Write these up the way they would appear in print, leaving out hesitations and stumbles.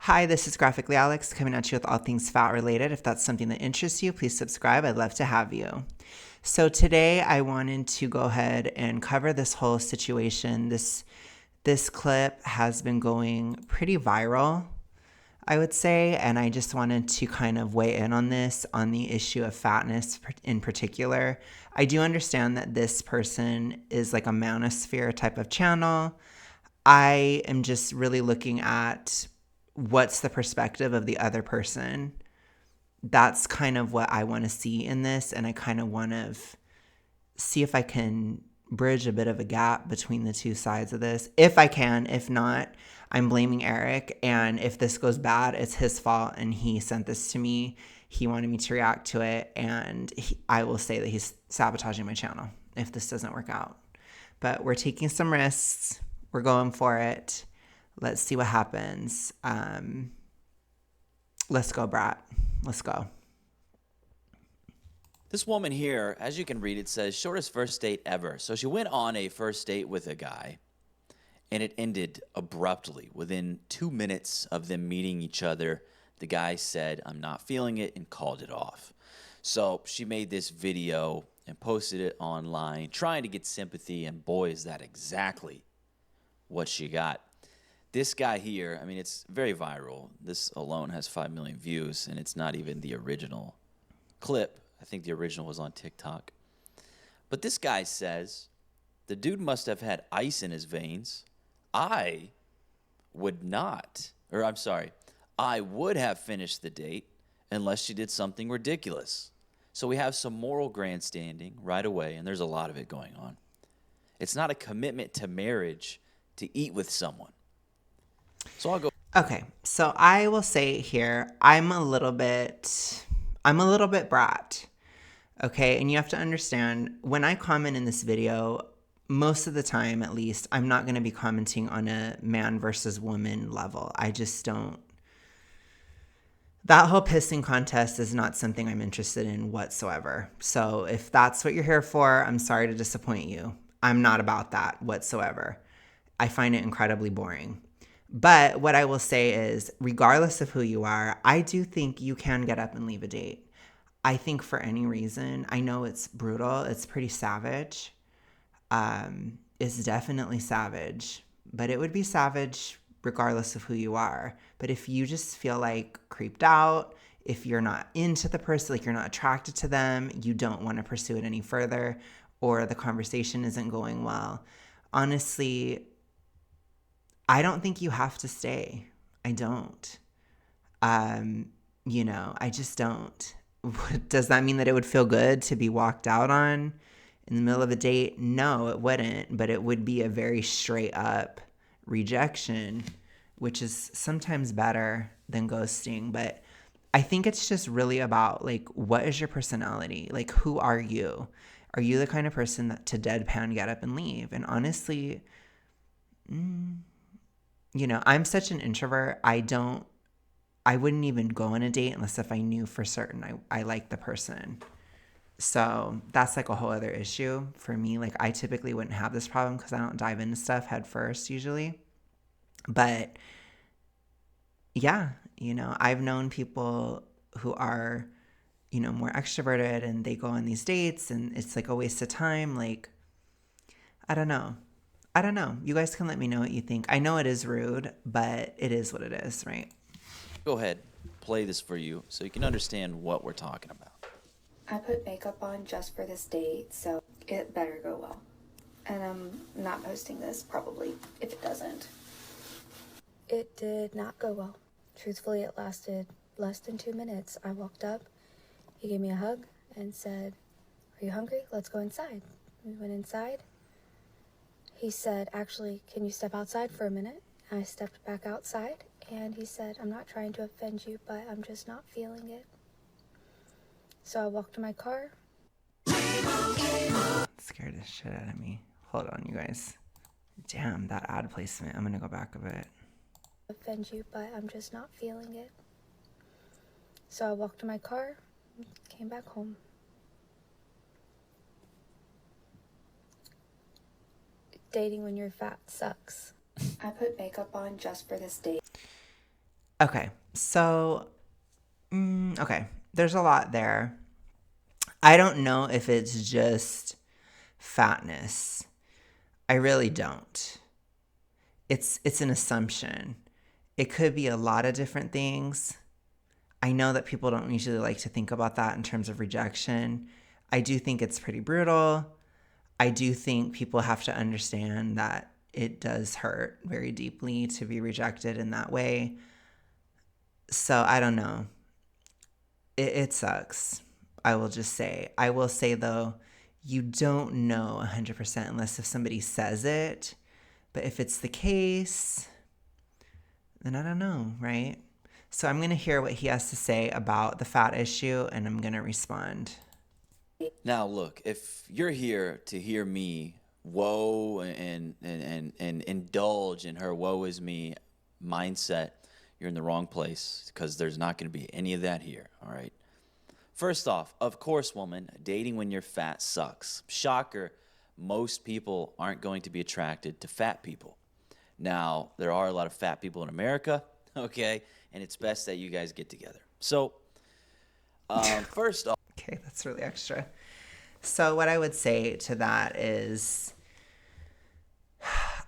Hi, this is Graphically Alex coming at you with all things fat related. If that's something that interests you, please subscribe. I'd love to have you. So today I wanted to go ahead and cover this whole situation. This clip has been going pretty viral, I would say, and I just wanted to kind of weigh in on this, on the issue of fatness in particular. I do understand that this person is like a Manosphere type of channel. I am just really looking at what's the perspective of the other person. That's kind of what I want to see in this, and I kind of want to see if I can bridge a bit of a gap between the two sides of this. If I can, if not, I'm blaming Eric, and if this goes bad, it's his fault, and he sent this to me. He wanted me to react to it, and I will say that he's sabotaging my channel if this doesn't work out. But we're taking some risks. We're going for it. Let's see what happens. Let's go, Brat. Let's go. This woman here, as you can read, it says shortest first date ever. So she went on a first date with a guy, and it ended abruptly. Within 2 minutes of them meeting each other, the guy said, "I'm not feeling it," and called it off. So she made this video and posted it online, trying to get sympathy, and boy, is that exactly what she got. This guy here, I mean, it's very viral. This alone has 5 million views, and it's not even the original clip. I think the original was on TikTok. But this guy says, the dude must have had ice in his veins. I would not, or I'm sorry, I would have finished the date unless she did something ridiculous. So we have some moral grandstanding right away, and there's a lot of it going on. It's not a commitment to marriage to eat with someone. So I'll go. Okay, so I will say here, I'm a little bit brat. Okay, and you have to understand, when I comment in this video, most of the time at least, I'm not going to be commenting on a man versus woman level. I just don't. That whole pissing contest is not something I'm interested in whatsoever. So if that's what you're here for, I'm sorry to disappoint you. I'm not about that whatsoever. I find it incredibly boring. But what I will say is, regardless of who you are, I do think you can get up and leave a date. I think for any reason, I know it's brutal, it's pretty savage. It's definitely savage, but it would be savage regardless of who you are. But if you just feel like creeped out, if you're not into the person, like you're not attracted to them, you don't want to pursue it any further, or the conversation isn't going well, honestly, I don't think you have to stay. I don't. I just don't. Does that mean that it would feel good to be walked out on in the middle of a date? No, it wouldn't, but it would be a very straight up rejection, which is sometimes better than ghosting. But I think it's just really about, like, what is your personality? Like, who are you? Are you the kind of person that to deadpan, get up and leave? And honestly, I'm such an introvert. I wouldn't even go on a date unless if I knew for certain I like the person. So that's like a whole other issue for me. Like, I typically wouldn't have this problem because I don't dive into stuff head first usually. But yeah, I've known people who are, more extroverted, and they go on these dates and it's like a waste of time. Like, I don't know. You guys can let me know what you think. I know it is rude, but it is what it is, right? Go ahead, play this for you so you can understand what we're talking about. I put makeup on just for this date, so it better go well. And I'm not posting this, probably, if it doesn't. It did not go well. Truthfully, it lasted less than 2 minutes. I walked up, he gave me a hug and said, "Are you hungry? Let's go inside." We went inside. He said, "Actually, can you step outside for a minute?" I stepped back outside, and he said, "I'm not trying to offend you, but I'm just not feeling it." So I walked to my car. Scared the shit out of me. Hold on, you guys. Damn, that ad placement. I'm gonna go back a bit. Offend you, but I'm just not feeling it. So I walked to my car, came back home. Dating when you're fat sucks. I put makeup on just for this date. Okay, so I will say here, I think that this person is a little bit, I don't know, I don't know. You guys can let me know what you think. I know it is rude, but it would be a very straight up rejection, which is sometimes better than ghosting. But I think it's just really about, like, what is your personality? Like, who are you? Are you the kind of person that to deadpan, get up and leave? And honestly, Okay, so, okay, there's a lot there. I don't know if it's just fatness. I really don't. It's an assumption. It could be a lot of different things. I know that people don't usually like to think about that in terms of rejection. I do think it's pretty brutal. I do think people have to understand that it does hurt very deeply to be rejected in that way. So I don't know. It sucks. I will just say. I will say, though, you don't know 100% unless if somebody says it. But if it's the case, then I don't know, right? So I'm going to hear what he has to say about the fat issue, and I'm going to respond. Now, look, if you're here to hear me woe and indulge in her woe is me mindset, you're in the wrong place because there's not going to be any of that here, all right? First off, of course, woman, dating when you're fat sucks. Shocker, most people aren't going to be attracted to fat people. Now, there are a lot of fat people in America, okay? And it's best that you guys get together. So, first off, Okay, that's really extra. So what I would say to that is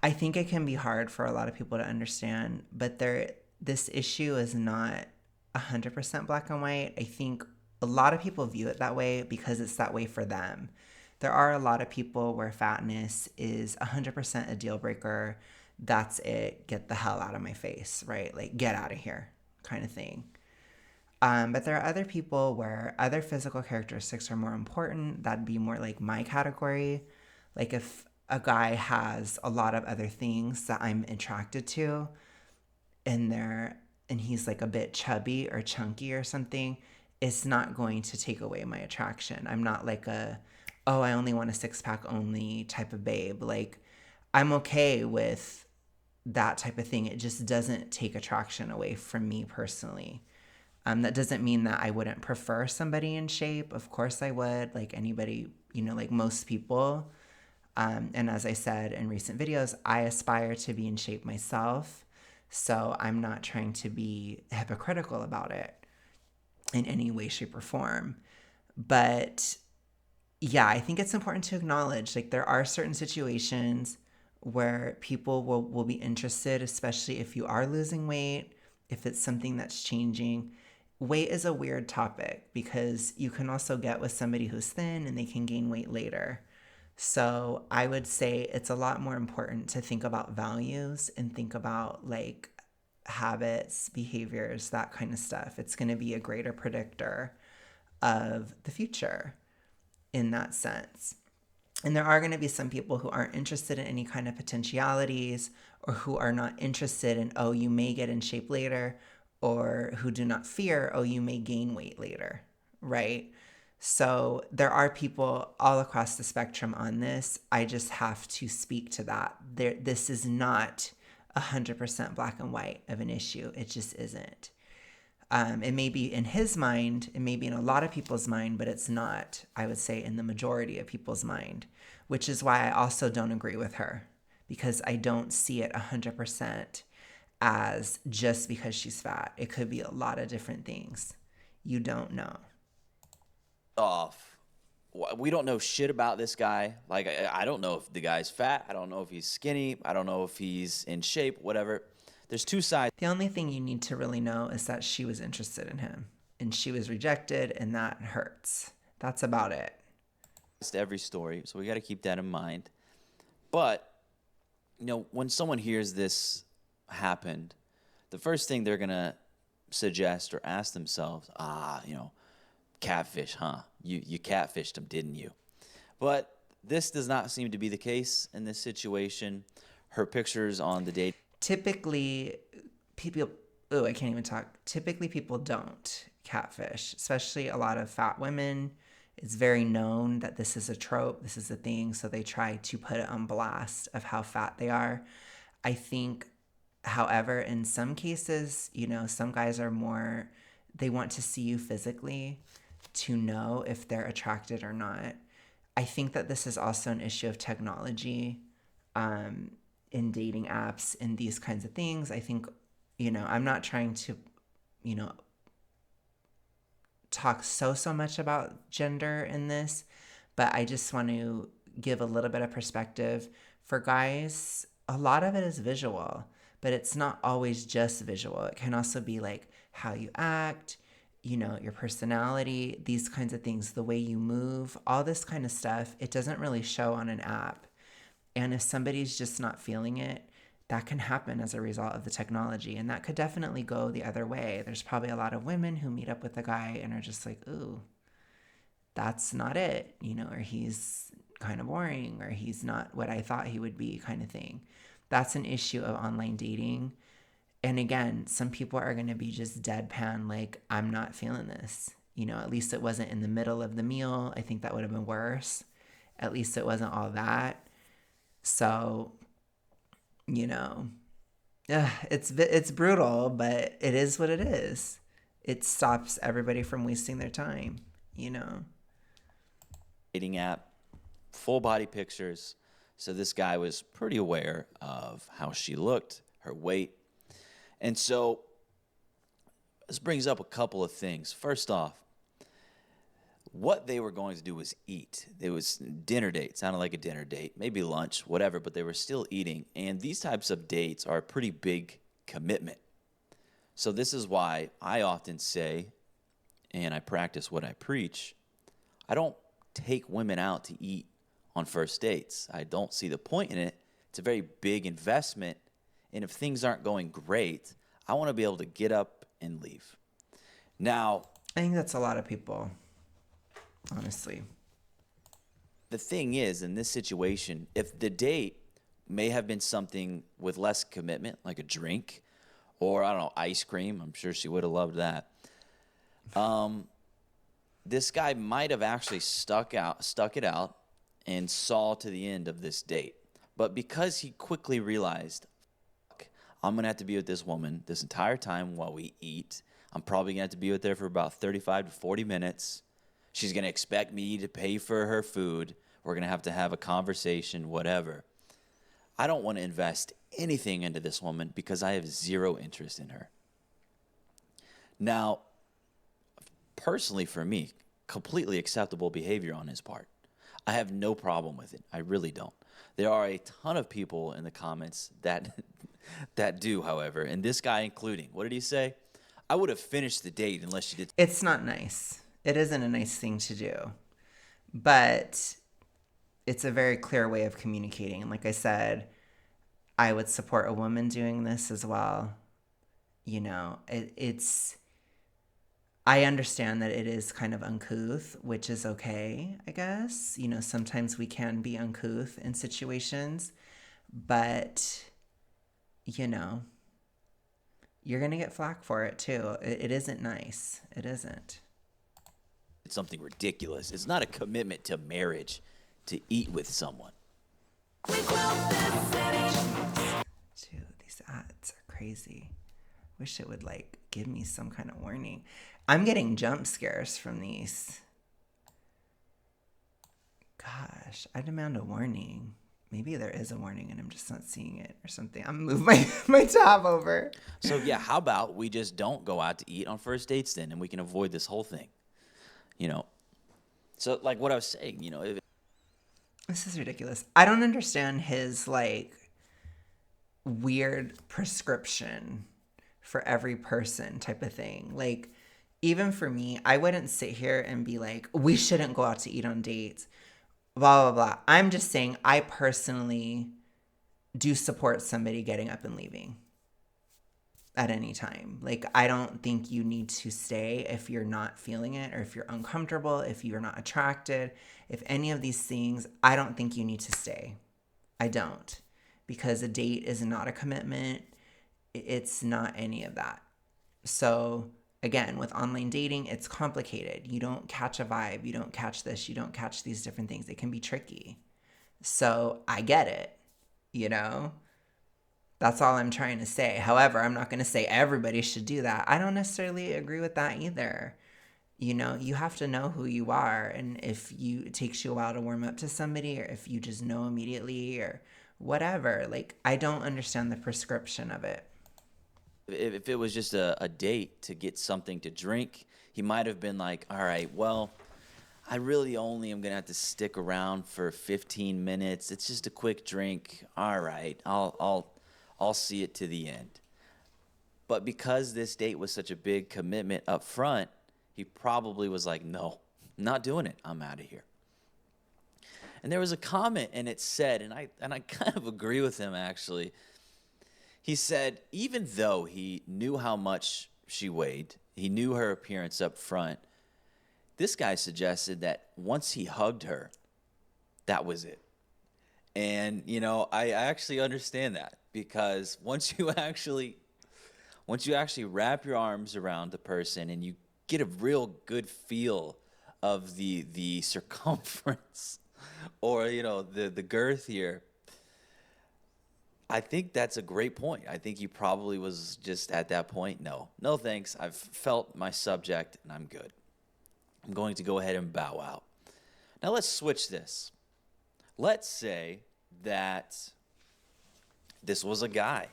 I think it can be hard for a lot of people to understand, but this issue is not 100% black and white. I think a lot of people view it that way because it's that way for them. There are a lot of people where fatness is 100% a deal breaker. That's it. Get the hell out of my face, right? Like, get out of here kind of thing. But there are other people where other physical characteristics are more important. That'd be more like my category. Like if a guy has a lot of other things that I'm attracted to and he's like a bit chubby or chunky or something, it's not going to take away my attraction. I'm not like oh, I only want a six pack only type of babe. Like I'm okay with that type of thing. It just doesn't take attraction away from me personally. That doesn't mean that I wouldn't prefer somebody in shape. Of course I would, like anybody, like most people. And as I said in recent videos, I aspire to be in shape myself. So I'm not trying to be hypocritical about it in any way, shape, or form. But yeah, I think it's important to acknowledge like there are certain situations where people will be interested, especially if you are losing weight, if it's something that's changing. Weight is a weird topic because you can also get with somebody who's thin and they can gain weight later. So I would say it's a lot more important to think about values and think about like habits, behaviors, that kind of stuff. It's going to be a greater predictor of the future in that sense. And there are going to be some people who aren't interested in any kind of potentialities or who are not interested in, oh, you may get in shape later, or who do not fear, oh, you may gain weight later, right? So there are people all across the spectrum on this. I just have to speak to that. This is not 100% black and white of an issue. It just isn't. It may be in his mind, it may be in a lot of people's mind, but it's not, I would say, in the majority of people's mind, which is why I also don't agree with her because I don't see it 100% as just because she's fat. It could be a lot of different things. You don't know. off, we don't know shit about this guy. Like, I don't know if the guy's fat. I don't know if he's skinny. I don't know if he's in shape, whatever. There's two sides The only thing you need to really know is that she was interested in him and she was rejected, and that hurts. That's about it. to every story, so we got to keep that in mind. But, when someone hears this happened, the first thing they're going to suggest or ask themselves, catfish, huh? You catfished him, didn't you? But this does not seem to be the case in this situation. Her pictures on the date. Typically, people, oh, I can't even talk. Typically, people don't catfish, especially a lot of fat women. It's very known that this is a trope, this is a thing, so they try to put it on blast of how fat they are. I think, however, in some cases, some guys are more, they want to see you physically to know if they're attracted or not. I think that this is also an issue of technology in dating apps and these kinds of things. I think, I'm not trying to you know, talk so much about gender in this, but I just want to give a little bit of perspective. For guys, a lot of it is visual, but it's not always just visual. It can also be like how you act, you know, your personality, these kinds of things, the way you move, all this kind of stuff. It doesn't really show on an app. And if somebody's just not feeling it, that can happen as a result of the technology. And that could definitely go the other way. There's probably a lot of women who meet up with a guy and are just like, ooh, that's not it, you know, or he's kind of boring, or he's not what I thought he would be, kind of thing. That's an issue of online dating. And again, some people are going to be just deadpan, like, I'm not feeling this. You know, at least it wasn't in the middle of the meal. I think that would have been worse. At least it wasn't all that. So, you know, it's brutal, but it is what it is. It stops everybody from wasting their time, you know. Dating app, full body pictures. So this guy was pretty aware of how she looked, her weight. And so this brings up a couple of things. First off, what they were going to do was eat. It was dinner date, sounded like a dinner date, maybe lunch, whatever, but they were still eating. And these types of dates are a pretty big commitment. So this is why I often say, and I practice what I preach, I don't take women out to eat on first dates. I don't see the point in it. It's a very big investment. And if things aren't going great, I want to be able to get up and leave. Now, I think that's a lot of people, honestly. the thing is, in this situation, if the date may have been something with less commitment, like a drink or, I don't know, ice cream, I'm sure she would have loved that. This guy might have actually stuck it out and saw to the end of this date. But because he quickly realized, I'm going to have to be with this woman this entire time while we eat. I'm probably going to have to be with her for about 35 to 40 minutes. She's going to expect me to pay for her food. We're going to have a conversation, whatever. I don't want to invest anything into this woman because I have zero interest in her. Now, personally for me, completely acceptable behavior on his part. I have no problem with it. I really don't. There are a ton of people in the comments that do, however, and this guy including. What did he say? I would have finished the date unless she did. It's not nice. It isn't a nice thing to do. But it's a very clear way of communicating. And like I said, I would support a woman doing this as well. You know, I understand that it is kind of uncouth, which is okay, I guess. You know, sometimes we can be uncouth in situations, but, you know, you're going to get flack for it too. It isn't nice. It isn't. It's something ridiculous. It's not a commitment to marriage to eat with someone. Dude, these ads are crazy. Wish it would like give me some kind of warning. I'm getting jump scares from these. Gosh, I demand a warning. Maybe there is a warning and I'm just not seeing it or something. I'm gonna move my tab over. So yeah, how about we just don't go out to eat on first dates then, and we can avoid this whole thing. You know. So like what I was saying, you know, This is ridiculous. I don't understand his like weird prescription for every person type of thing. Like, even for me, I wouldn't sit here and be like, we shouldn't go out to eat on dates, blah, blah, blah. I'm just saying I personally do support somebody getting up and leaving at any time. Like, I don't think you need to stay if you're not feeling it, or if you're uncomfortable, if you're not attracted, if any of these things, I don't think you need to stay. I don't. Because a date is not a commitment. It's not any of that. So again, with online dating, it's complicated. You don't catch a vibe. You don't catch this. You don't catch these different things. It can be tricky. So I get it, you know? That's all I'm trying to say. However, I'm not going to say everybody should do that. I don't necessarily agree with that either. You know, you have to know who you are. And if it takes you a while to warm up to somebody, or if you just know immediately, or whatever, like, I don't understand the prescription of it. If it was just a date to get something to drink, he might have been like, all right, well, I really only am gonna have to stick around for 15 minutes. It's just a quick drink. All right, I'll see it to the end. But because this date was such a big commitment up front, he probably was like, no, not doing it. I'm out of here. And there was a comment, and it said, and I kind of agree with him actually. He said, even though he knew how much she weighed, he knew her appearance up front, this guy suggested that once he hugged her, that was it. And I actually understand that, because once you actually wrap your arms around the person and you get a real good feel of the circumference or the girth here, I think that's a great point. I think he probably was just at that point, no thanks. I've felt my subject and I'm good. I'm going to go ahead and bow out. Now let's switch this. Let's say that this was a guy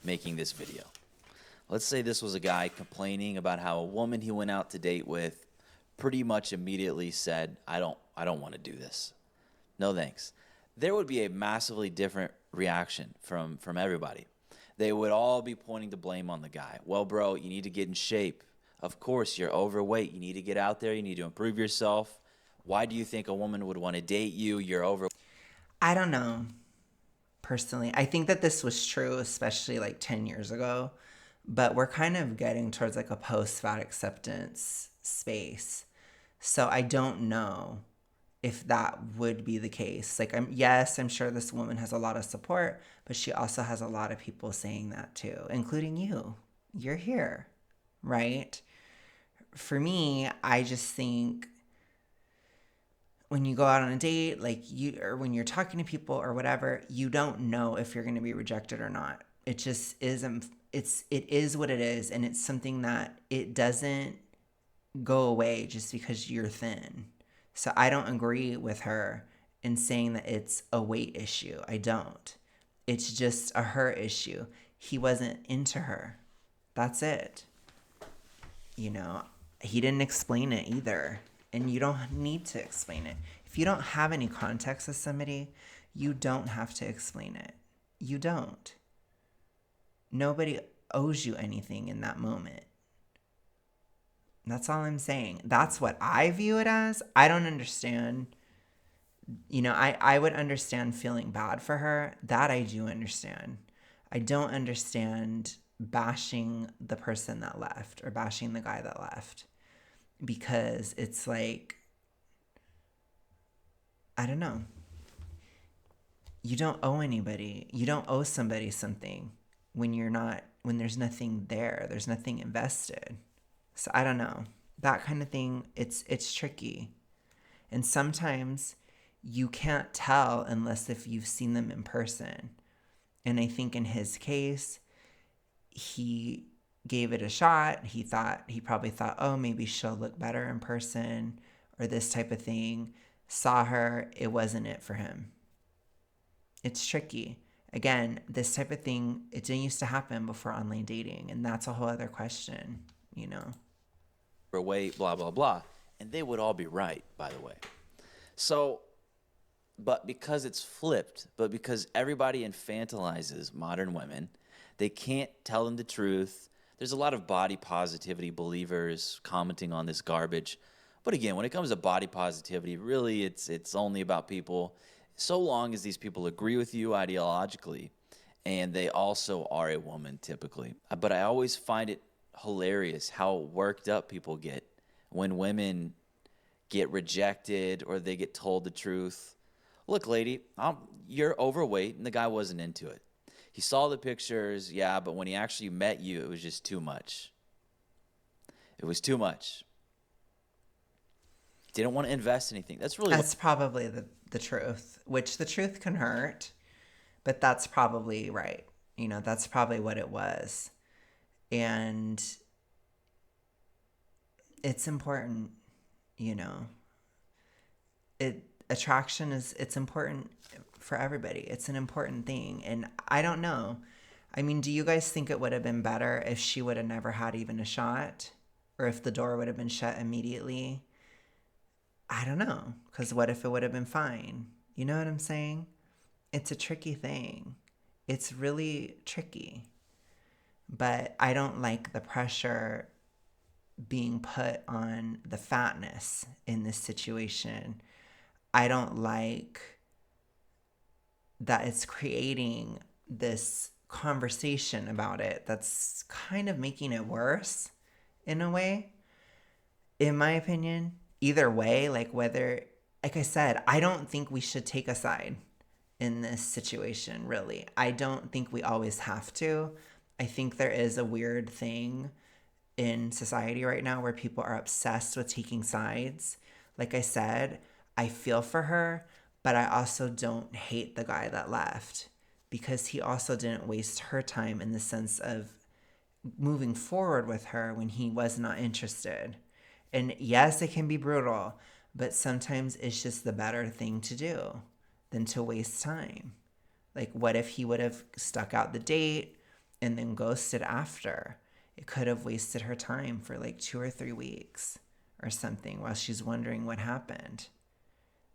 making this video. Let's say this was a guy complaining about how a woman he went out to date with pretty much immediately said, I don't want to do this. No thanks. There would be a massively different reaction from everybody. They would all be pointing the blame on the guy. Well, bro, you need to get in shape. Of course, you're overweight. You need to get out there. You need to improve yourself. Why do you think a woman would want to date you? You're over. I don't know. Personally, I think that this was true, especially like 10 years ago, but we're kind of getting towards like a post-fat acceptance space. So I don't know if that would be the case. Like, I'm sure this woman has a lot of support, but she also has a lot of people saying that too, including you. You're here, right? For me, I just think when you go out on a date, or when you're talking to people or whatever, you don't know if you're going to be rejected or not. It just is. It is what it is, and it's something that it doesn't go away just because you're thin. So I don't agree with her in saying that it's a weight issue. I don't. It's just a her issue. He wasn't into her. That's it. He didn't explain it either. And you don't need to explain it. If you don't have any context with somebody, you don't have to explain it. You don't. Nobody owes you anything in that moment. That's all I'm saying. That's what I view it as. I don't understand. I would understand feeling bad for her. That I do understand. I don't understand bashing the person that left or bashing the guy that left, because it's like, I don't know. You don't owe anybody. You don't owe somebody something when there's nothing there. There's nothing invested. So I don't know. That kind of thing, it's tricky. And sometimes you can't tell unless if you've seen them in person. And I think in his case, he gave it a shot. He probably thought, oh, maybe she'll look better in person or this type of thing. Saw her, it wasn't it for him. It's tricky. Again, this type of thing, it didn't used to happen before online dating, and that's a whole other question, Overweight, blah, blah, blah. And they would all be right, by the way. So, but because it's flipped, but because everybody infantilizes modern women, they can't tell them the truth. There's a lot of body positivity believers commenting on this garbage. But again, when it comes to body positivity, really it's only about people, so long as these people agree with you ideologically, and they also are a woman typically. But I always find it hilarious how worked up people get when women get rejected or they get told the truth. Look, lady, you're overweight, and the guy wasn't into it. He saw the pictures, yeah, but when he actually met you, it was just too much. It was too much. Didn't want to invest anything. That's probably the truth, which the truth can hurt, but that's probably right. That's probably what it was. And it's important, attraction it's important for everybody. It's an important thing. And I don't know. I mean, do you guys think it would have been better if she would have never had even a shot? Or if the door would have been shut immediately? I don't know. Because what if it would have been fine? You know what I'm saying? It's a tricky thing. It's really tricky. But I don't like the pressure being put on the fatness in this situation. I don't like that it's creating this conversation about it that's kind of making it worse in a way, in my opinion. Either way, like whether, like I said, I don't think we should take a side in this situation, really. I don't think we always have to. I think there is a weird thing in society right now where people are obsessed with taking sides. Like I said, I feel for her, but I also don't hate the guy that left because he also didn't waste her time in the sense of moving forward with her when he was not interested. And yes, it can be brutal, but sometimes it's just the better thing to do than to waste time. Like, what if he would have stuck out the date and then ghosted after? It could have wasted her time for like 2 or 3 weeks or something while she's wondering what happened.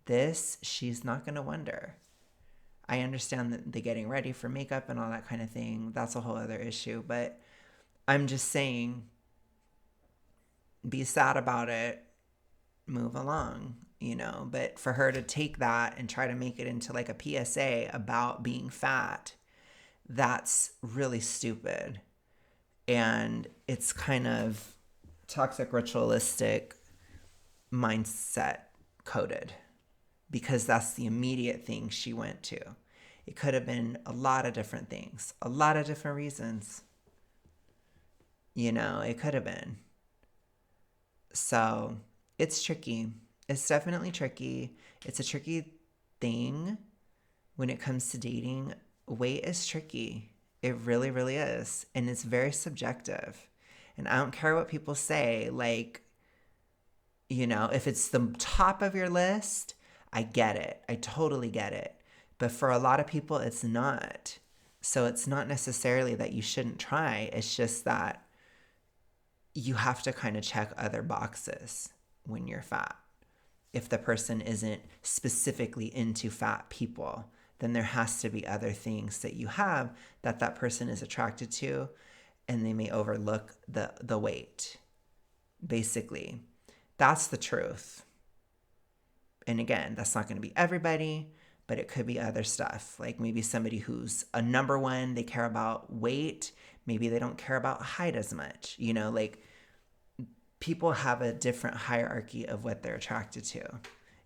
This, she's not going to wonder. I understand that the getting ready for makeup and all that kind of thing, that's a whole other issue. But I'm just saying, be sad about it, move along, you know. But for her to take that and try to make it into like a PSA about being fat, that's really stupid. And it's kind of toxic ritualistic mindset coded because that's the immediate thing she went to. It could have been a lot of different things, a lot of different reasons. You know, it could have been. So it's tricky. It's definitely tricky. It's a tricky thing when it comes to dating. Weight is tricky. It really, really is. And it's very subjective. And I don't care what people say. Like, you know, if it's the top of your list, I get it. I totally get it. But for a lot of people, it's not. So it's not necessarily that you shouldn't try. It's just that you have to kind of check other boxes when you're fat. If the person isn't specifically into fat people, then there has to be other things that you have that that person is attracted to, and they may overlook the weight. Basically, that's the truth. And again, that's not going to be everybody, but it could be other stuff. Like maybe somebody who's a number one, they care about weight. Maybe they don't care about height as much. You know, like people have a different hierarchy of what they're attracted to.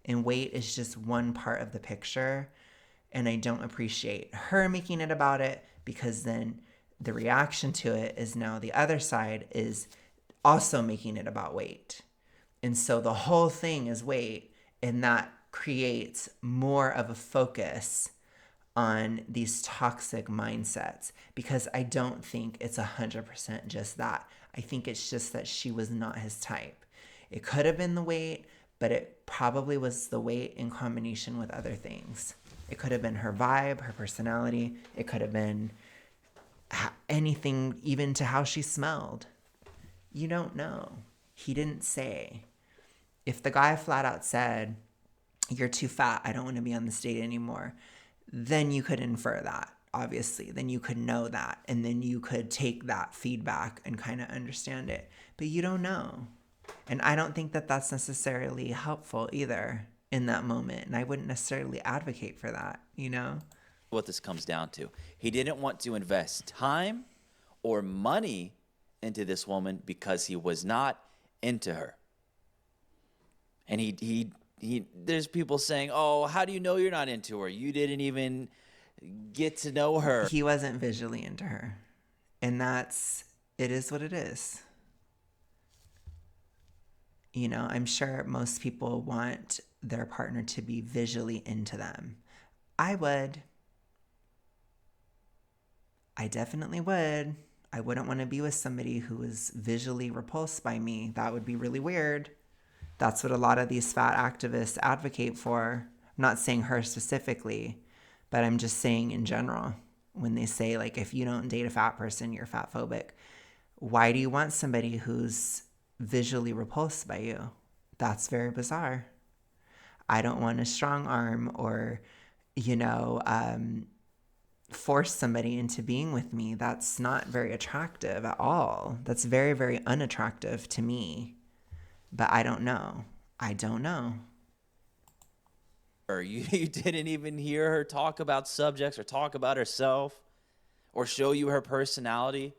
And weight is just one part of the picture. And I don't appreciate her making it about it because then the reaction to it is now the other side is also making it about weight. And so the whole thing is weight, and that creates more of a focus on these toxic mindsets because I don't think it's 100% just that. I think it's just that she was not his type. It could have been the weight, but it probably was the weight in combination with other things. It could have been her vibe, her personality. It could have been anything, even to how she smelled. You don't know. He didn't say. If the guy flat out said, "You're too fat, I don't want to be on this date anymore," then you could infer that, obviously. Then you could know that. And then you could take that feedback and kind of understand it. But you don't know. And I don't think that that's necessarily helpful either in that moment. And I wouldn't necessarily advocate for that, you know? What this comes down to. He didn't want to invest time or money into this woman because he was not into her. And he there's people saying, "Oh, how do you know you're not into her? You didn't even get to know her." He wasn't visually into her. And it is what it is. You know, I'm sure most people want their partner to be visually into them. I would. I definitely would. I wouldn't want to be with somebody who was visually repulsed by me. That would be really weird. That's what a lot of these fat activists advocate for. I'm not saying her specifically, but I'm just saying in general. when they say, like, if you don't date a fat person, you're fat phobic. Why do you want somebody who's visually repulsed by you? That's very bizarre. I don't want a strong arm or, force somebody into being with me. That's not very attractive at all. That's very, very unattractive to me. But I don't know. I don't know. You didn't even hear her talk about subjects or talk about herself or show you her personality.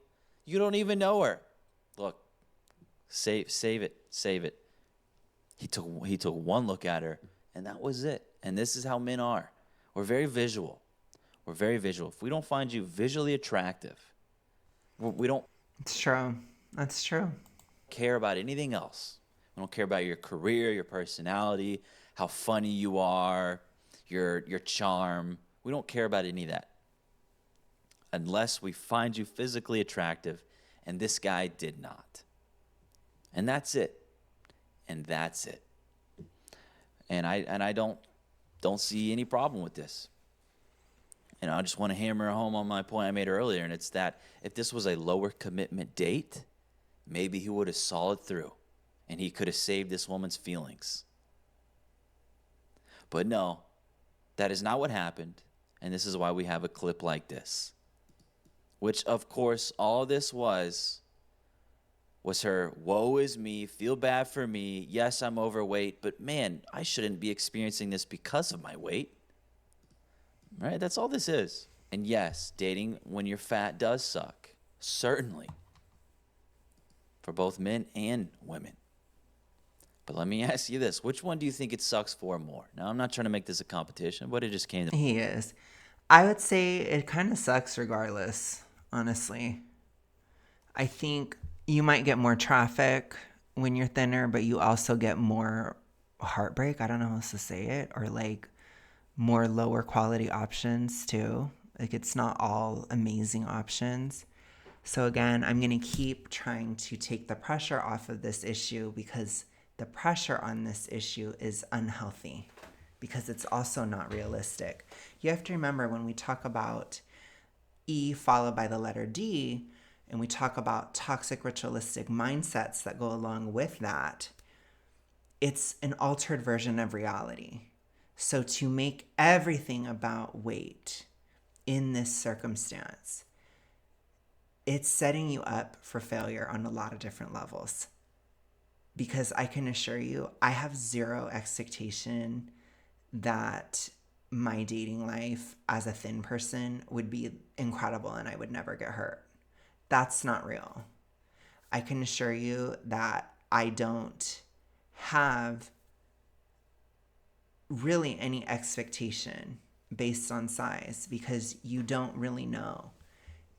You don't even know her. Look, save it. He took one look at her, and that was it. And this is how men are. We're very visual. If we don't find you visually attractive, we don't It's true. That's true. care about anything else. We don't care about your career, your personality, how funny you are, your charm. We don't care about any of that unless we find you physically attractive, and this guy did not. And that's it. And I don't see any problem with this. And I just want to hammer home on my point I made earlier, and it's that if this was a lower commitment date, maybe he would have saw it through, and he could have saved this woman's feelings. But no, that is not what happened, and this is why we have a clip like this. Which, of course, all this was her, woe is me, feel bad for me, yes, I'm overweight, but man, I shouldn't be experiencing this because of my weight. Right? That's all this is. And yes, dating when you're fat does suck. Certainly. For both men and women. But let me ask you this. Which one do you think it sucks for more? Now, I'm not trying to make this a competition, but it just came to me. He is. I would say it kind of sucks regardless, honestly. I think you might get more traffic when you're thinner, but you also get more heartbreak. I don't know how else to say it. Or like more lower quality options too. Like it's not all amazing options. So again, I'm going to keep trying to take the pressure off of this issue because the pressure on this issue is unhealthy because it's also not realistic. You have to remember when we talk about E followed by the letter D, and we talk about toxic ritualistic mindsets that go along with that, it's an altered version of reality. So to make everything about weight in this circumstance, it's setting you up for failure on a lot of different levels. Because I can assure you, I have zero expectation that my dating life as a thin person would be incredible and I would never get hurt. That's not real. I can assure you that I don't have really any expectation based on size because you don't really know.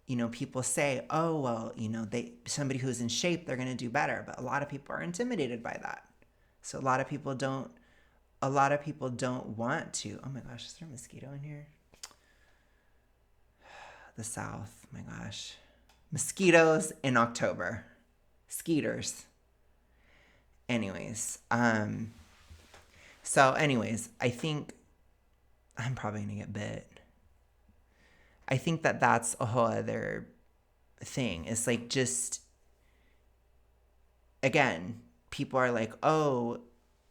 You know, people say, oh, well, somebody who's in shape, they're going to do better. But a lot of people are intimidated by that. So a lot of people don't want to. Oh my gosh, is there a mosquito in here? The South, my gosh. Mosquitoes in October. Skeeters. Anyways, I think I'm probably going to get bit. I think that that's a whole other thing. It's like just, again, people are like, oh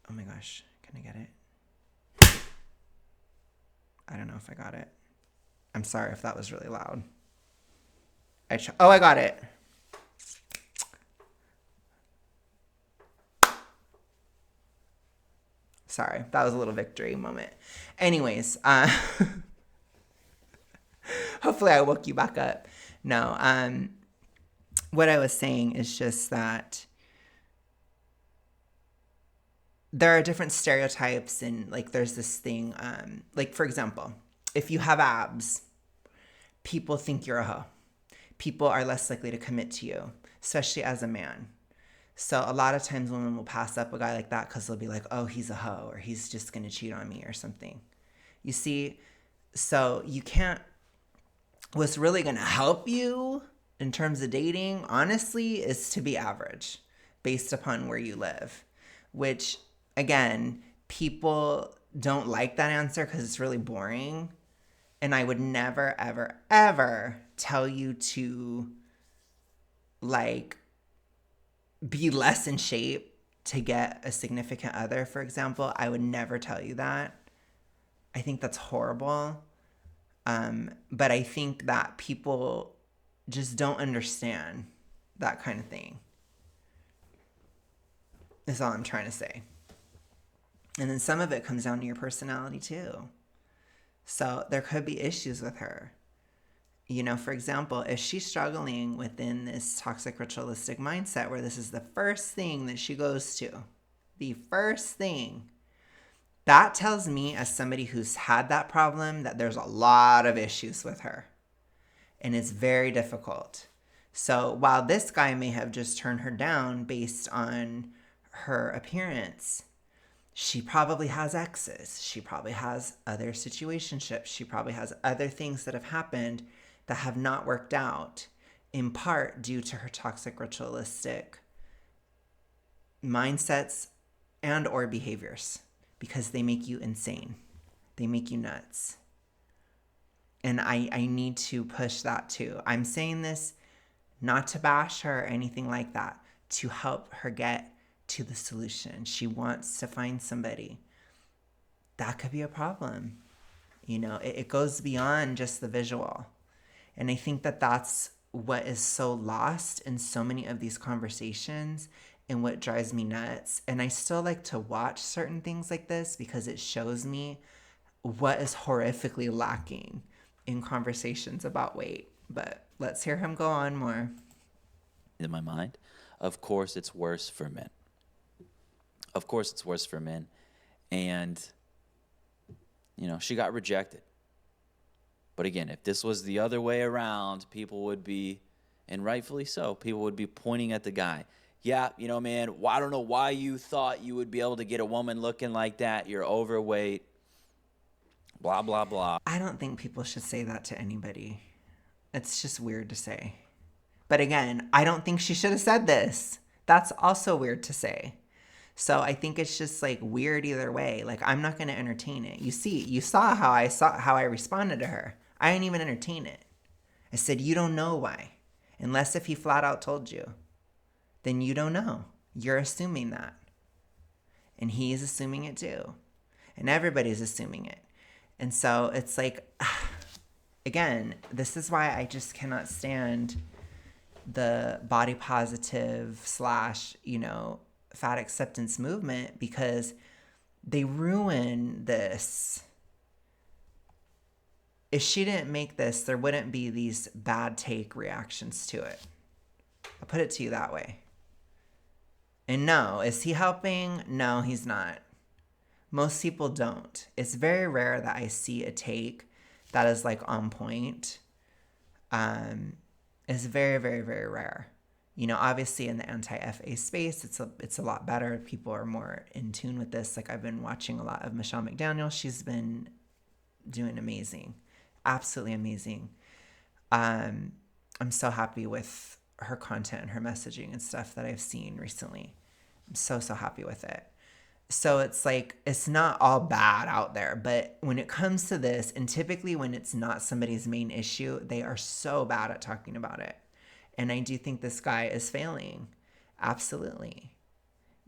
my gosh, can I get it? I don't know if I got it. I'm sorry if that was really loud. I got it. Sorry, that was a little victory moment. Anyways, hopefully I woke you back up. No, what I was saying is just that there are different stereotypes and like there's this thing, like for example, if you have abs, people think you're a hoe. People are less likely to commit to you, especially as a man. So a lot of times women will pass up a guy like that because they'll be like, oh, he's a hoe or he's just going to cheat on me or something. You see, so you can't, what's really going to help you in terms of dating, honestly, is to be average based upon where you live, which again, people don't like that answer because it's really boring. And I would never, ever, ever tell you to like be less in shape to get a significant other, for example. I would never tell you that. I think that's horrible. But I think that people just don't understand that kind of thing. Is all I'm trying to say. And then some of it comes down to your personality too. So there could be issues with her. You know, for example, if she's struggling within this toxic ritualistic mindset where this is the first thing that she goes to, the first thing, that tells me as somebody who's had that problem that there's a lot of issues with her. And it's very difficult. So while this guy may have just turned her down based on her appearance, she probably has exes. She probably has other situationships. She probably has other things that have happened that have not worked out, in part due to her toxic ritualistic mindsets and or behaviors, because they make you insane. They make you nuts. And I need to push that too. I'm saying this not to bash her or anything like that, to help her get to the solution. She wants to find somebody. That could be a problem. You know, it goes beyond just the visual. And I think that that's what is so lost in so many of these conversations and what drives me nuts. And I still like to watch certain things like this because it shows me what is horrifically lacking in conversations about weight. But let's hear him go on more. In my mind, of course it's worse for men. Of course it's worse for men. And, you know, she got rejected. But again, if this was the other way around, people would be, and rightfully so, people would be pointing at the guy. Yeah, you know, man, I don't know why you thought you would be able to get a woman looking like that. You're overweight. Blah, blah, blah. I don't think people should say that to anybody. It's just weird to say. But again, I don't think she should have said this. That's also weird to say. So I think it's just like weird either way. Like, I'm not going to entertain it. You saw how I responded to her. I didn't even entertain it. I said, you don't know why. Unless if he flat out told you, then you don't know. You're assuming that. And he's assuming it too. And everybody's assuming it. And so it's like, again, this is why I just cannot stand the body positive / fat acceptance movement, because they ruin this. If she didn't make this, there wouldn't be these bad take reactions to it. I'll put it to you that way. And no, is he helping? No, he's not. Most people don't. It's very rare that I see a take that is like on point. It's very, very, very rare. You know, obviously in the anti-FA space, it's a lot better. People are more in tune with this. Like, I've been watching a lot of Michelle McDaniel. She's been doing amazing. Absolutely amazing. I'm so happy with her content and her messaging and stuff that I've seen recently. I'm so happy with it. So it's like, it's not all bad out there, but when it comes to this, and typically when it's not somebody's main issue, they are so bad at talking about it. And I do think this guy is failing. Absolutely.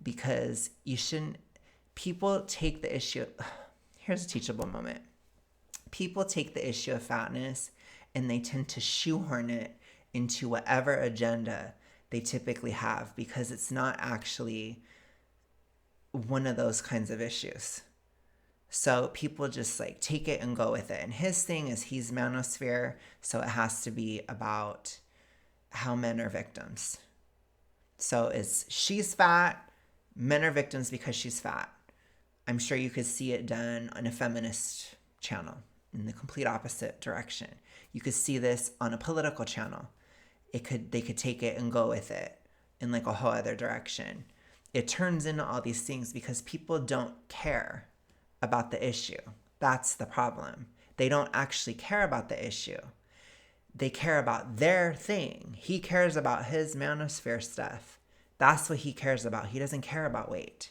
Because people take the issue. Here's a teachable moment. People take the issue of fatness and they tend to shoehorn it into whatever agenda they typically have, because it's not actually one of those kinds of issues. So people just like take it and go with it. And his thing is he's Manosphere, so it has to be about how men are victims. So she's fat, men are victims because she's fat. I'm sure you could see it done on a feminist channel in the complete opposite direction. You could see this on a political channel. They could take it and go with it in like a whole other direction. It turns into all these things because people don't care about the issue. That's the problem. They don't actually care about the issue. They care about their thing. He cares about his Manosphere stuff. That's what he cares about. He doesn't care about weight.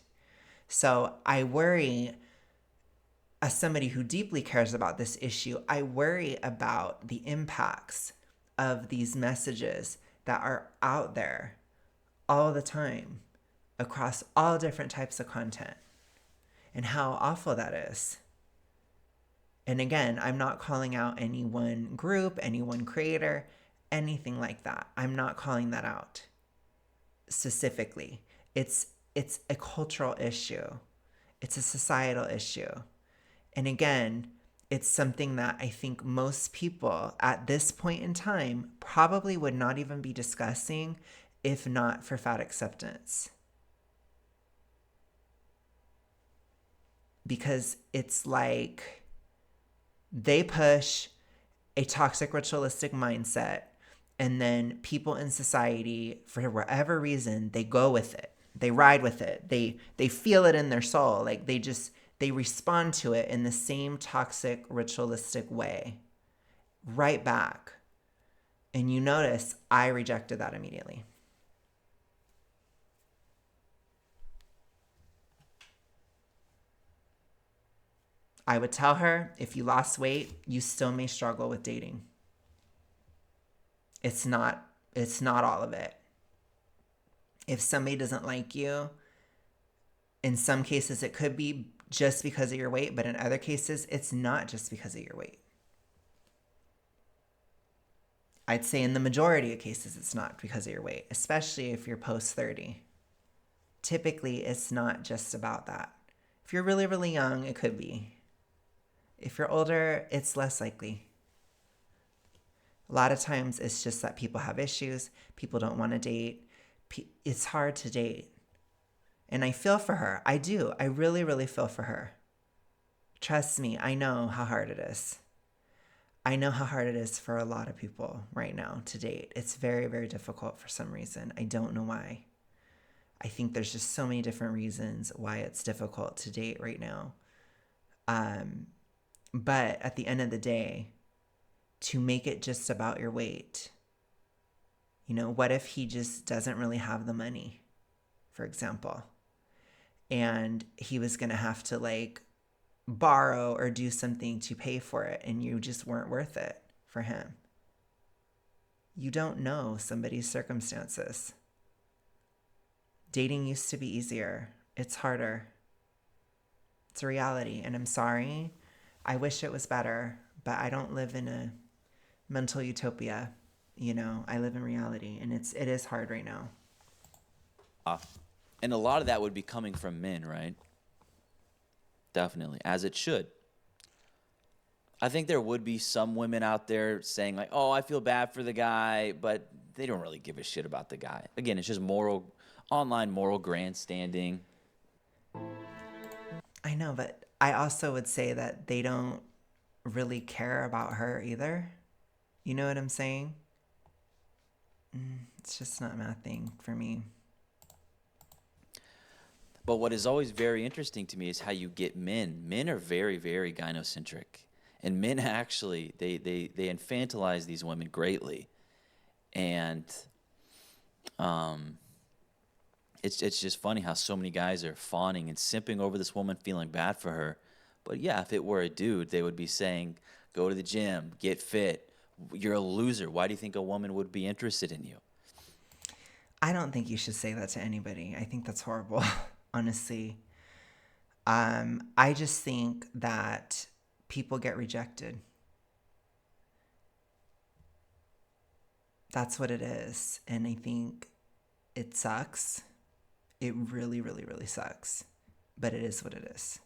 So I worry as somebody who deeply cares about this issue, I worry about the impacts of these messages that are out there all the time across all different types of content and how awful that is. And again, I'm not calling out any one group, any one creator, anything like that. I'm not calling that out specifically. It's a cultural issue. It's a societal issue. And again, it's something that I think most people at this point in time probably would not even be discussing if not for fat acceptance. Because it's like they push a toxic ritualistic mindset, and then people in society, for whatever reason, they go with it. They ride with it. They feel it in their soul. Like they respond to it in the same toxic ritualistic way. Right back. And you notice I rejected that immediately. I would tell her, if you lost weight, you still may struggle with dating. It's not all of it. If somebody doesn't like you, in some cases it could be just because of your weight, but in other cases it's not just because of your weight. I'd say in the majority of cases it's not because of your weight, especially if you're post 30. Typically it's not just about that. If you're really, really young, it could be. If you're older, it's less likely. A lot of times it's just that people have issues. People don't want to date. It's hard to date. And I feel for her. I do. I really, really feel for her. Trust me, I know how hard it is. I know how hard it is for a lot of people right now to date. It's very, very difficult for some reason. I don't know why. I think there's just so many different reasons why it's difficult to date right now. But at the end of the day, to make it just about your weight, what if he just doesn't really have the money, for example, and he was going to have to borrow or do something to pay for it, and you just weren't worth it for him? You don't know somebody's circumstances. Dating used to be easier. It's harder. It's a reality, and I'm sorry. I wish it was better, but I don't live in a mental utopia. I live in reality, and it is hard right now. And a lot of that would be coming from men, right? Definitely, as it should. I think there would be some women out there saying oh, I feel bad for the guy, but they don't really give a shit about the guy. Again, it's just online moral grandstanding. I know, but I also would say that they don't really care about her either. You know what I'm saying? It's just not my thing for me. But what is always very interesting to me is how you get men. Men are very, very gynocentric. And men actually, they infantilize these women greatly. And it's just funny how so many guys are fawning and simping over this woman, feeling bad for her. But yeah, if it were a dude, they would be saying, go to the gym, get fit. You're a loser. Why do you think a woman would be interested in you? I don't think you should say that to anybody. I think that's horrible, honestly. I just think that people get rejected. That's what it is. And I think it sucks. It really, really, really sucks. But it is what it is.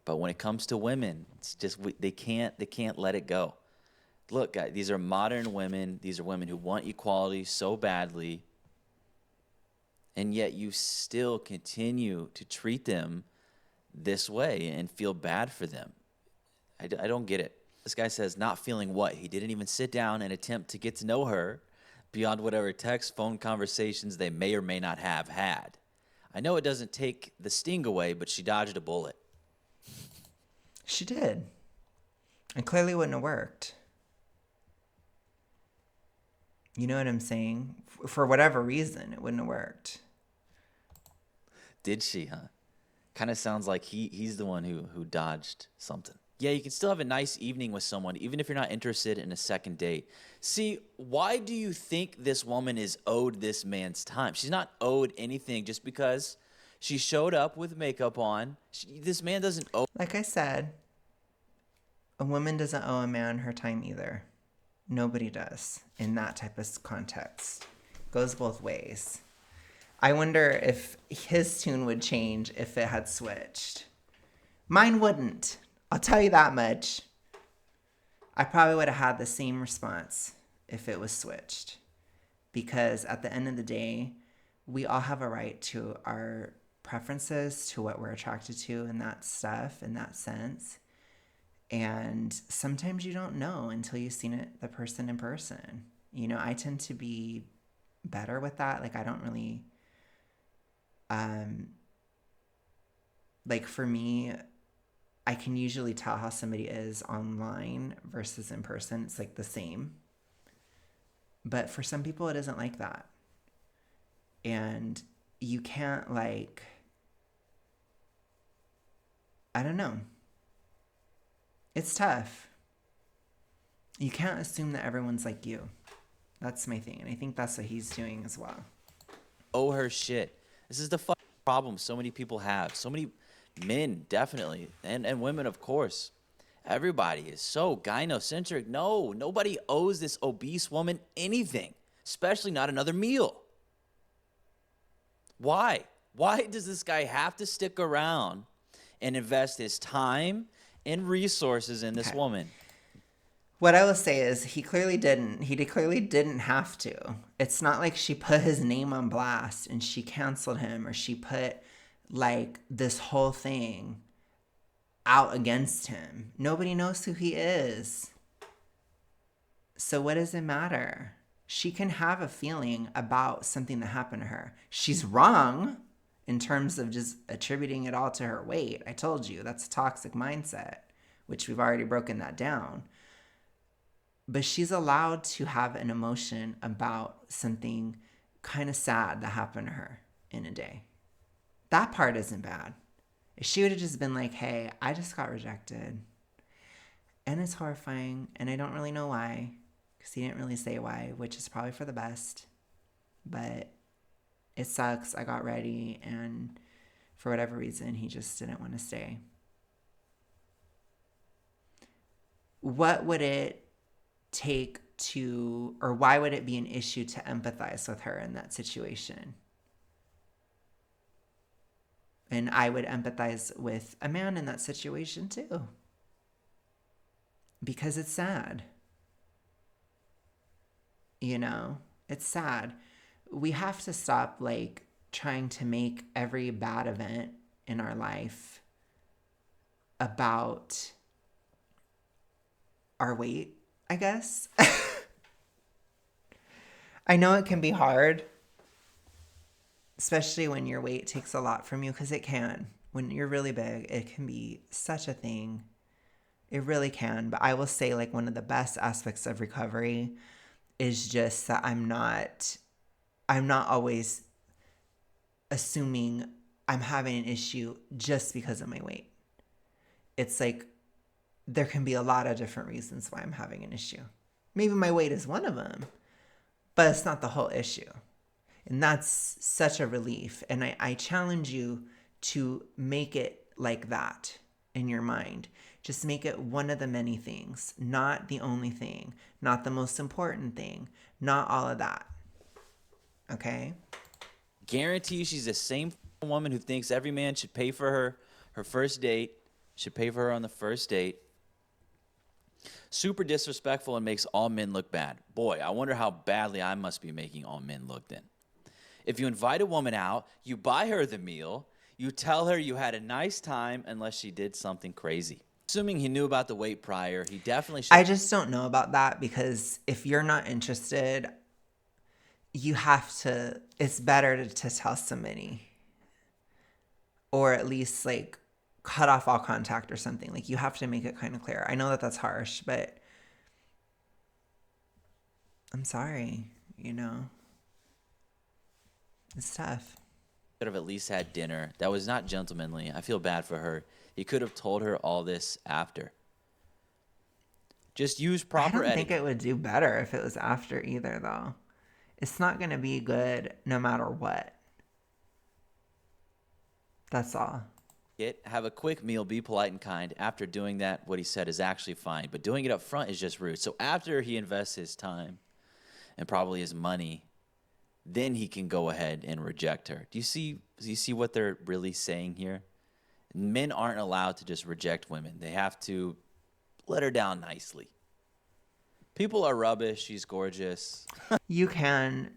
But when it comes to women, it's just they can't let it go. Look, guys, these are modern women. These are women who want equality so badly. And yet you still continue to treat them this way and feel bad for them. I don't get it. This guy says not feeling what? He didn't even sit down and attempt to get to know her beyond whatever text, phone conversations they may or may not have had. I know it doesn't take the sting away, but she dodged a bullet. She did. It clearly wouldn't have worked. You know what I'm saying? For whatever reason, it wouldn't have worked. Did she, huh? Kind of sounds like he's the one who dodged something. Yeah, you can still have a nice evening with someone, even if you're not interested in a second date. See, why do you think this woman is owed this man's time? She's not owed anything just because she showed up with makeup on. This man doesn't owe. Like I said, a woman doesn't owe a man her time either. Nobody does in that type of context. Goes both ways. I wonder if his tune would change if it had switched. Mine wouldn't. I'll tell you that much. I probably would have had the same response if it was switched. Because at the end of the day, we all have a right to our preferences, to what we're attracted to and that stuff, in that sense. And sometimes you don't know until you've seen it, the person in person. You know, I tend to be better with that. Like, I don't really, like for me, I can usually tell how somebody is online versus in person. It's like the same. But for some people, it isn't like that. And you can't, like, I don't know. It's tough. You can't assume that everyone's like you. That's my thing. And I think that's what he's doing as well. Owe her shit. This is the fucking problem so many people have. So many men, definitely, and women, of course. Everybody is so gynocentric. No, nobody owes this obese woman anything, especially not another meal. Why? Why does this guy have to stick around and invest his time and resources in this woman? What I will say is he clearly didn't. He clearly didn't have to. It's not like she put his name on blast and she canceled him, or she put like this whole thing out against him. Nobody knows who he is. So what does it matter? She can have a feeling about something that happened to her. She's wrong in terms of just attributing it all to her weight. I told you, that's a toxic mindset, which we've already broken that down. But she's allowed to have an emotion about something kind of sad that happened to her in a day. That part isn't bad. If she would have just been like, hey, I just got rejected. And it's horrifying. And I don't really know why. Because he didn't really say why, which is probably for the best. But it sucks. I got ready. And for whatever reason, he just didn't want to stay. What would it take to, or why would it be an issue to empathize with her in that situation? And I would empathize with a man in that situation too. Because it's sad. You know, it's sad. We have to stop like trying to make every bad event in our life about our weight, I guess. I know it can be hard, especially when your weight takes a lot from you, because it can. When you're really big, it can be such a thing. It really can. But I will say, like, one of the best aspects of recovery is just that I'm not always assuming I'm having an issue just because of my weight. It's like there can be a lot of different reasons why I'm having an issue. Maybe my weight is one of them, but it's not the whole issue. And that's such a relief. And I challenge you to make it like that in your mind. Just make it one of the many things, not the only thing, not the most important thing, not all of that. Okay? Guarantee she's the same woman who thinks every man should pay for her first date, should pay for her on the first date. Super disrespectful and makes all men look bad. Boy, I wonder how badly I must be making all men look then. If you invite a woman out, you buy her the meal, you tell her you had a nice time unless she did something crazy. Assuming he knew about the weight prior, he definitely should. I just don't know about that, because if you're not interested, you have to, it's better to tell somebody, or at least like cut off all contact or something. Like, you have to make it kind of clear. I know that that's harsh, but I'm sorry, you know, it's tough. Could have at least had dinner. That was not gentlemanly. I feel bad for her. He could have told her all this after. Just use I proper don't think etiquette. it would do better if it was after either, though. It's not going to be good no matter what. That's all. Have a quick meal, be polite and kind. After doing that, what he said is actually fine. But doing it up front is just rude. So after he invests his time and probably his money, then he can go ahead and reject her. Do you see what they're really saying here? Men aren't allowed to just reject women. They have to let her down nicely. People are rubbish. She's gorgeous. You can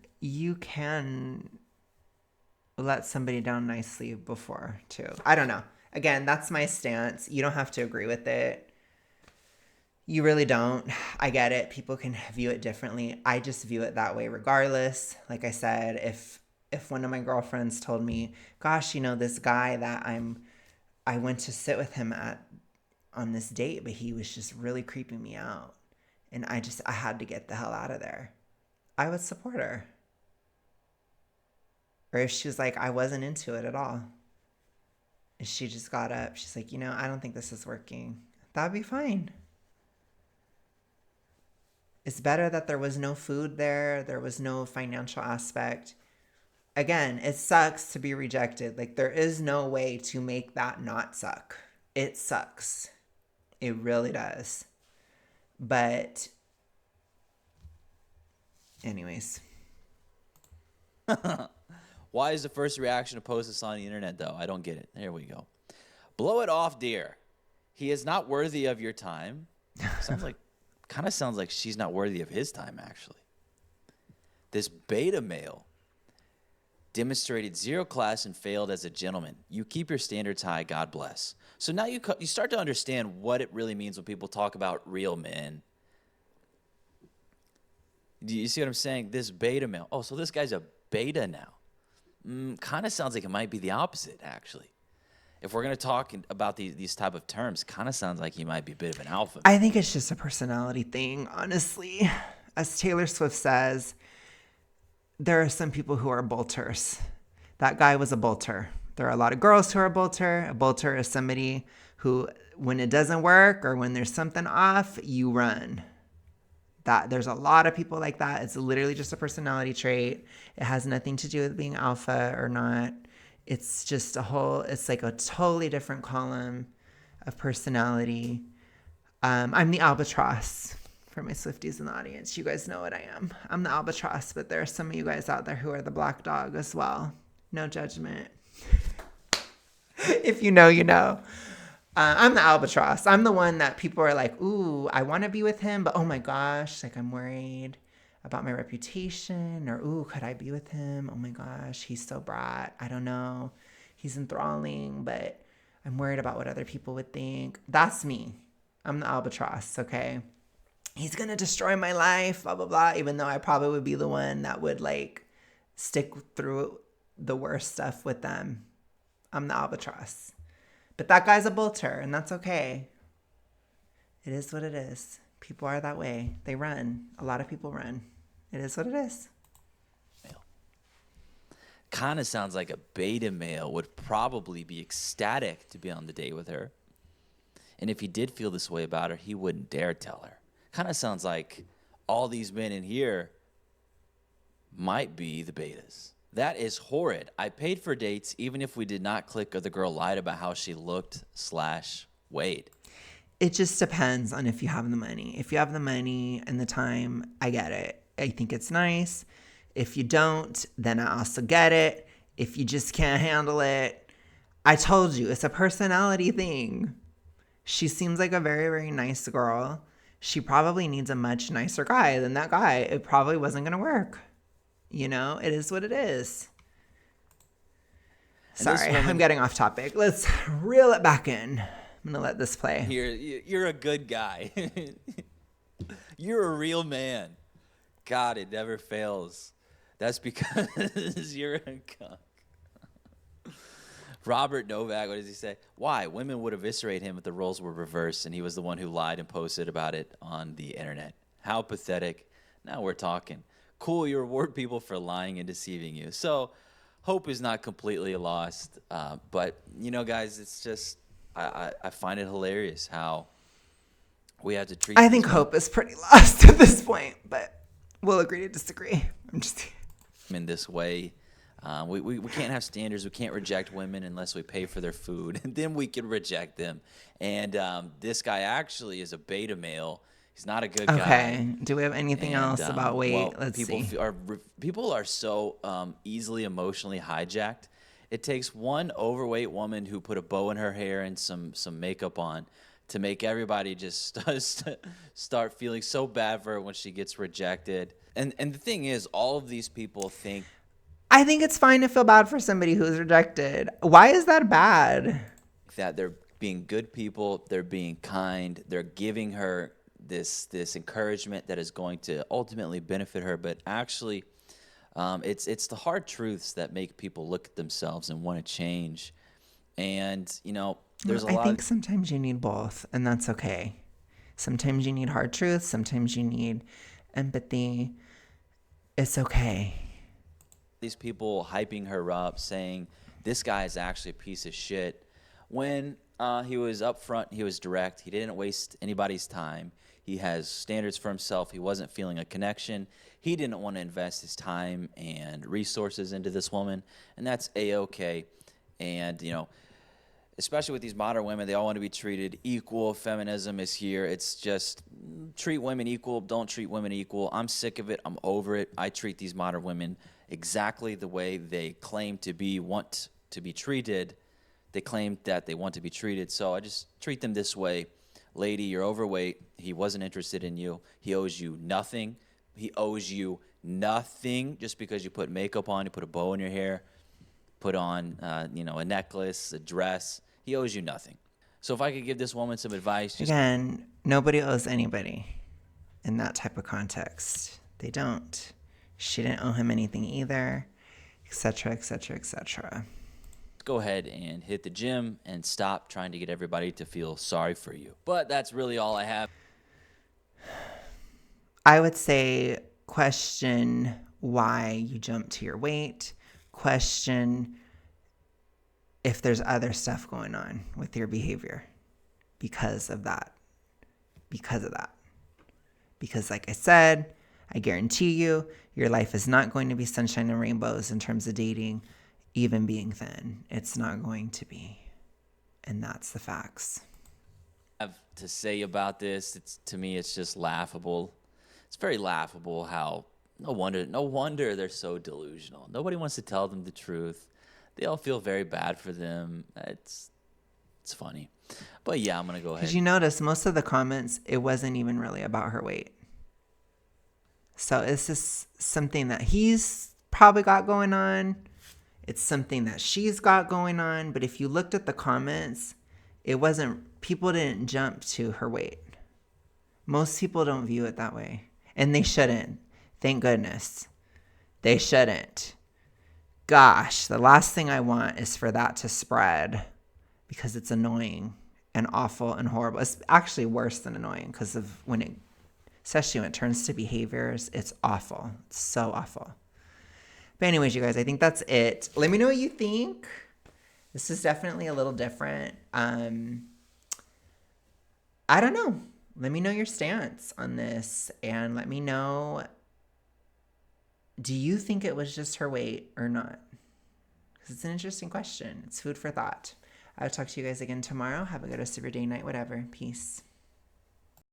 let somebody down nicely before too. I don't know. Again, that's my stance. You don't have to agree with it. You really don't. I get it. People can view it differently. I just view it that way regardless. Like I said, if one of my girlfriends told me, "Gosh, this guy that I went to sit with him on this date, but he was just really creeping me out, and I had to get the hell out of there," I would support her. Or if she was like, "I wasn't into it at all," and she just got up, she's like, "I don't think this is working," that'd be fine. It's better that there was no food there was no financial aspect. Again, it sucks to be rejected. Like, there is no way to make that not suck. It sucks. It really does. But anyways. Why is the first reaction to post this on the internet, though? I don't get it. There we go. Blow it off, dear. He is not worthy of your time. Kind of sounds like she's not worthy of his time, actually. This beta male demonstrated zero class and failed as a gentleman. You keep your standards high, God bless. So now you start to understand what it really means when people talk about real men. Do you see what I'm saying? This beta male. Oh, so this guy's a beta now. Kind of sounds like it might be the opposite, actually. If we're going to talk about these type of terms, kind of sounds like he might be a bit of an alpha. I think it's just a personality thing, honestly. As Taylor Swift says, there are some people who are bolters. That guy was a bolter. There are a lot of girls who are a bolter. A bolter is somebody who, when it doesn't work or when there's something off, you run. There's a lot of people like that. It's literally just a personality trait. It has nothing to do with being alpha or not. It's just it's like a totally different column of personality. I'm the albatross for my Swifties in the audience. You guys know what I am. I'm the albatross, but there are some of you guys out there who are the black dog as well. No judgment. If you know, you know. I'm the albatross. I'm the one that people are like, ooh, I want to be with him, but oh my gosh, like I'm worried about my reputation, or ooh, could I be with him? Oh my gosh, he's so brat. I don't know. He's enthralling, but I'm worried about what other people would think. That's me. I'm the albatross, okay? He's going to destroy my life, blah, blah, blah, even though I probably would be the one that would like stick through the worst stuff with them. I'm the albatross. But that guy's a bolter, and that's okay. It is what it is. People are that way. They run. A lot of people run. It is what it is. Kind of sounds like a beta male would probably be ecstatic to be on the date with her. And if he did feel this way about her, he wouldn't dare tell her. Kind of sounds like all these men in here might be the betas. That is horrid. I paid for dates even if we did not click or the girl lied about how she looked / weighed. It just depends on if you have the money. If you have the money and the time, I get it. I think it's nice. If you don't, then I also get it. If you just can't handle it, I told you, it's a personality thing. She seems like a very, very nice girl. She probably needs a much nicer guy than that guy. It probably wasn't going to work. It is what it is. Sorry, I'm getting off topic. Let's reel it back in. I'm going to let this play. You're a good guy. You're a real man. God, it never fails. That's because you're a cuck. Robert Novak, what does he say? Why? Women would eviscerate him if the roles were reversed and he was the one who lied and posted about it on the internet. How pathetic. Now we're talking. Cool, you reward people for lying and deceiving you. So hope is not completely lost. But, you know, guys, it's just, I find it hilarious how we have to treat I these think hope is pretty lost at this point, but we'll agree to disagree. I'm just women this way. We can't have standards. We can't reject women unless we pay for their food, and then we can reject them. And this guy actually is a beta male. He's not a good guy. okay. Do we have anything And else about weight? well, Let's people see. people are so easily emotionally hijacked. It takes one overweight woman who put a bow in her hair and some makeup on to make everybody just start feeling so bad for her when she gets rejected. And the thing is, all of these people think I think it's fine to feel bad for somebody who's rejected. Why is that bad? that they're being good people, they're being kind, they're giving her this encouragement that is going to ultimately benefit her, but actually it's the hard truths that make people look at themselves and want to change. And you know, there's a I lot think of sometimes you need both, and that's okay. Sometimes you need hard truths, sometimes you need empathy. It's okay. these people hyping her up, saying this guy is actually a piece of shit. When he was upfront, he was direct. He didn't waste anybody's time. He has standards for himself. He wasn't feeling a connection. He didn't want to invest his time and resources into this woman, and that's A-okay. And, you know, especially with these modern women, they all want to be treated equal. Feminism is here. It's just treat women equal. Don't treat women equal. I'm sick of it. I'm over it. I treat these modern women exactly the way they claim to be, want to be treated. They claim that they want to be treated. So I just treat them this way. Lady, you're overweight. He wasn't interested in you. He owes you nothing. He owes you nothing just because you put makeup on, you put a bow in your hair, put on, a necklace, a dress. He owes you nothing. So if I could give this woman some advice, just Again, nobody owes anybody in that type of context. They don't. She didn't owe him anything either, etc., etc., etc. go ahead and hit the gym and stop trying to get everybody to feel sorry for you. But that's really all I have. I would say question why you jumped to your weight. Question if there's other stuff going on with your behavior because of that. Because of that. Because like I said, I guarantee you, your life is not going to be sunshine and rainbows in terms of dating, even being thin. It's not going to be. And that's the facts. Have to say about this, to me it's just laughable. It's very laughable how no wonder they're so delusional. Nobody wants to tell them the truth. They all feel very bad for them. It's funny. But yeah, I'm going to go ahead. Because you notice most of the comments, it wasn't even really about her weight. So it's just something that he's probably got going on. It's something that she's got going on. But if you looked at the comments, people didn't jump to her weight. Most people don't view it that way. And they shouldn't. Thank goodness. They shouldn't. Gosh, the last thing I want is for that to spread because it's annoying and awful and horrible. It's actually worse than annoying because of especially when it turns to behaviors, it's awful. It's so awful. But anyways, you guys, I think that's it. Let me know what you think. This is definitely a little different. I don't know. Let me know your stance on this and let me know, do you think it was just her weight or not? Because it's an interesting question. It's food for thought. I'll talk to you guys again tomorrow. Have a good rest of your day, night, whatever. Peace.